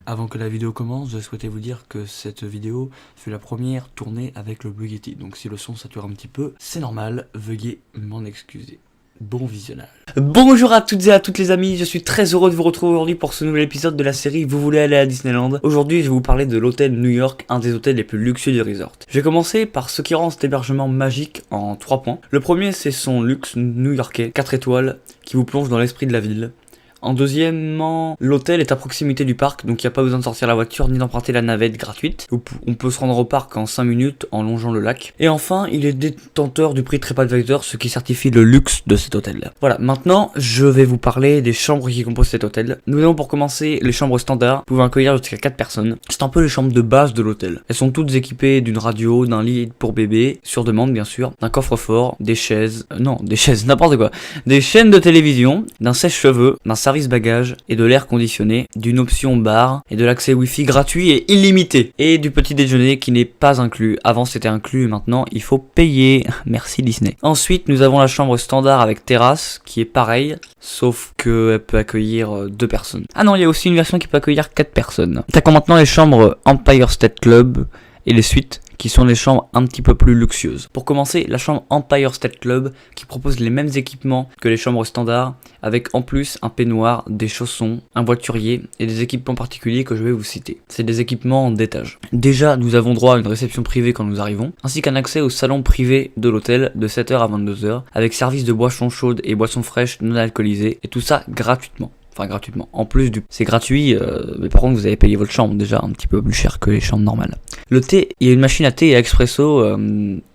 Avant que la vidéo commence, je souhaitais vous dire que cette vidéo fut la première tournée avec le Blue Yeti. Donc si le son sature un petit peu, c'est normal, veuillez m'en excuser. Bon visionnage. Bonjour à toutes et à toutes les amis, je suis très heureux de vous retrouver aujourd'hui pour ce nouvel épisode de la série Vous voulez aller à Disneyland. Aujourd'hui je vais vous parler de l'hôtel New York, un des hôtels les plus luxueux du resort. Je vais commencer par ce qui rend cet hébergement magique en 3 points. Le premier c'est son luxe new-yorkais, 4 étoiles, qui vous plonge dans l'esprit de la ville. En deuxièmement, l'hôtel est à proximité du parc, donc il n'y a pas besoin de sortir la voiture ni d'emprunter la navette gratuite. On peut se rendre au parc en 5 minutes en longeant le lac. Et enfin, il est détenteur du prix TripAdvisor, ce qui certifie le luxe de cet hôtel. Voilà, maintenant je vais vous parler des chambres qui composent cet hôtel. Nous avons pour commencer les chambres standards, pouvant accueillir jusqu'à 4 personnes. C'est un peu les chambres de base de l'hôtel. Elles sont toutes équipées d'une radio, d'un lit pour bébé, sur demande bien sûr, d'un coffre-fort, des chaises, n'importe quoi, des chaînes de télévision, d'un sèche-cheveux, d'un service bagages et de l'air conditionné, d'une option bar et de l'accès wifi gratuit et illimité et du petit déjeuner qui n'est pas inclus. Avant c'était inclus et maintenant il faut payer. Merci Disney. Ensuite nous avons la chambre standard avec terrasse qui est pareille sauf qu'elle peut accueillir 2 personnes. Ah non, il y a aussi une version qui peut accueillir 4 personnes. Attaquons maintenant les chambres Empire State Club et les suites qui sont les chambres un petit peu plus luxueuses. Pour commencer, la chambre Empire State Club qui propose les mêmes équipements que les chambres standards avec en plus un peignoir, des chaussons, un voiturier et des équipements particuliers que je vais vous citer. C'est des équipements d'étage. Déjà, nous avons droit à une réception privée quand nous arrivons, ainsi qu'un accès au salon privé de l'hôtel de 7h à 22h avec service de boissons chaudes et boissons fraîches non alcoolisées et tout ça gratuitement. Enfin gratuitement, en plus c'est gratuit, mais par contre vous avez payé votre chambre déjà un petit peu plus cher que les chambres normales. Le thé, il y a une machine à thé et expresso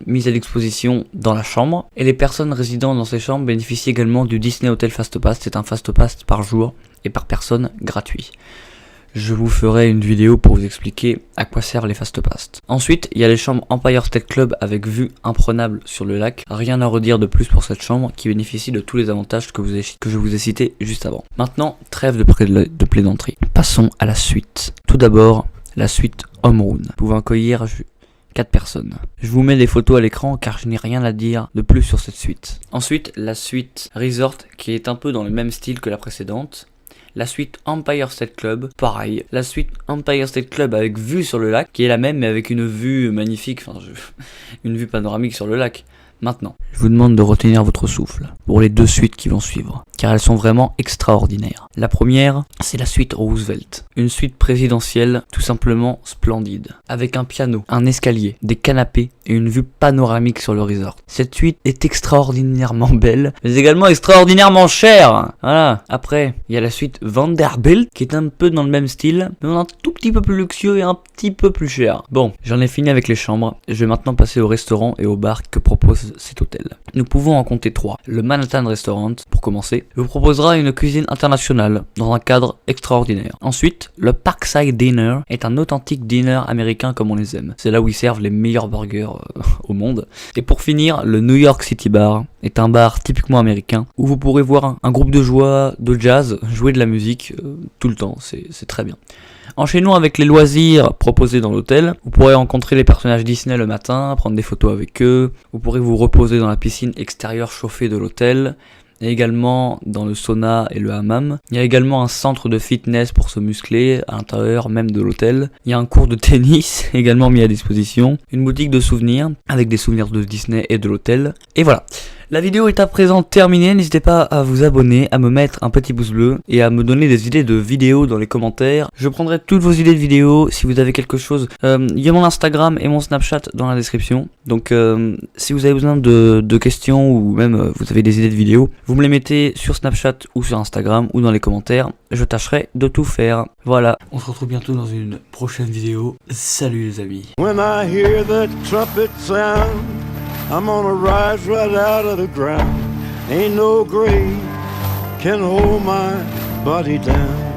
mise à disposition dans la chambre, et les personnes résidant dans ces chambres bénéficient également du Disney Hotel Fast Pass. C'est un Fast Pass par jour et par personne gratuit. Je vous ferai une vidéo pour vous expliquer à quoi servent les Fast Pass. Ensuite, il y a les chambres Empire State Club avec vue imprenable sur le lac. Rien à redire de plus pour cette chambre qui bénéficie de tous les avantages que je vous ai cités juste avant. Maintenant, trêve de plaisanterie. Passons à la suite. Tout d'abord, la suite Home Room, pouvant accueillir 4 personnes. Je vous mets des photos à l'écran car je n'ai rien à dire de plus sur cette suite. Ensuite, la suite Resort qui est un peu dans le même style que la précédente. La suite Empire State Club, pareil. La suite Empire State Club avec vue sur le lac, qui est la même mais avec une vue magnifique, une vue panoramique sur le lac. Maintenant, je vous demande de retenir votre souffle pour les 2 suites qui vont suivre, car elles sont vraiment extraordinaires. La première, c'est la suite Roosevelt, une suite présidentielle tout simplement splendide, avec un piano, un escalier, des canapés et une vue panoramique sur le resort. Cette suite est extraordinairement belle, mais également extraordinairement chère. Voilà. Après, il y a la suite Vanderbilt, qui est un peu dans le même style, mais un tout petit peu plus luxueux et un petit peu plus cher. Bon, j'en ai fini avec les chambres, je vais maintenant passer au restaurant et au bar que propose cet hôtel. Nous pouvons en compter 3. Le Manhattan Restaurant, pour commencer, vous proposera une cuisine internationale dans un cadre extraordinaire. Ensuite, le Parkside Dinner est un authentique dîner américain comme on les aime. C'est là où ils servent les meilleurs burgers au monde. Et pour finir, le New York City Bar est un bar typiquement américain où vous pourrez voir un groupe de joie, de jazz, jouer de la musique tout le temps. C'est très bien. Enchaînons avec les loisirs proposés dans l'hôtel. Vous pourrez rencontrer les personnages Disney le matin, prendre des photos avec eux. Vous pourrez vous reposer dans la piscine extérieure chauffée de l'hôtel. Et également dans le sauna et le hammam. Il y a également un centre de fitness pour se muscler à l'intérieur même de l'hôtel. Il y a un cours de tennis également mis à disposition. Une boutique de souvenirs avec des souvenirs de Disney et de l'hôtel. Et voilà. La vidéo est à présent terminée, n'hésitez pas à vous abonner, à me mettre un petit pouce bleu et à me donner des idées de vidéos dans les commentaires. Je prendrai toutes vos idées de vidéos si vous avez quelque chose. Il y a mon Instagram et mon Snapchat dans la description. Donc si vous avez besoin de questions ou même vous avez des idées de vidéos, vous me les mettez sur Snapchat ou sur Instagram ou dans les commentaires. Je tâcherai de tout faire. Voilà. On se retrouve bientôt dans une prochaine vidéo. Salut les amis. When I hear the trumpet sound, I'm gonna rise right out of the ground. Ain't no grave can hold my body down.